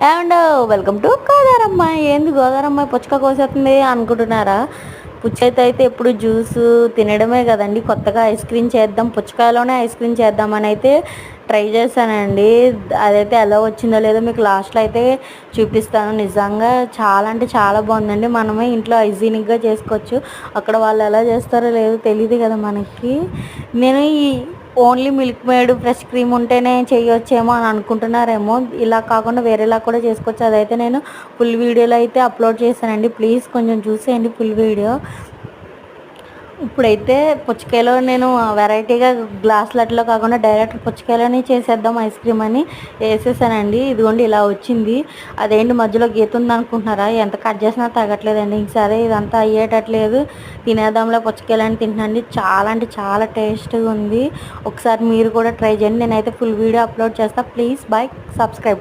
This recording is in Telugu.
And welcome to గోదారమ్మాయి. ఏంది గోదారమ్మాయి పుచ్చకాయ కోసేస్తుంది అనుకుంటున్నారా? పుచ్చైతే ఎప్పుడు జ్యూసు తినడమే కదండి. కొత్తగా ఐస్ క్రీమ్ చేద్దాం, పుచ్చకాయలోనే ఐస్ క్రీమ్ చేద్దామని అయితే ట్రై చేశానండి. అదైతే ఎలా వచ్చిందో లేదో మీకు లాస్ట్లో అయితే చూపిస్తాను. నిజంగా చాలా అంటే చాలా బాగుందండి. మనమే ఇంట్లో హైజీనిక్గా చేసుకోవచ్చు. అక్కడ వాళ్ళు ఎలా చేస్తారో లేదో తెలియదు కదా మనకి. నేను ఈ only milk made fresh cream ఉంటేనే చేయొచ్చేమో అని అనుకుంటున్నారేమో. ఇలా కాకుండా వేరేలా కూడా చేసుకోవచ్చు. అదైతే నేను ఫుల్ వీడియోలో అయితే అప్లోడ్ చేశానండి. ప్లీజ్ కొంచెం చూసేయండి ఫుల్ వీడియో. ఇప్పుడైతే పుచ్చకాయలో నేను వెరైటీగా గ్లాసులట్లో కాకుండా డైరెక్ట్ పుచ్చకాయలోనే చేసేద్దాం ఐస్ క్రీమ్ అని వేసేసానండి. ఇదిగోండి ఇలా వచ్చింది. అదేంటి మధ్యలో గీత ఉంది అనుకుంటున్నారా? ఎంత కట్ చేసినా తగ్గట్లేదండి. సరే ఇదంతా అయ్యేటట్లేదు, తినేద్దాంలో పుచ్చకాయలని తింటున్నాండి. చాలా అంటే చాలా టేస్ట్గా ఉంది. ఒకసారి మీరు కూడా ట్రై చేయండి. నేనైతే ఫుల్ వీడియో అప్లోడ్ చేస్తాను. Please by subscribe.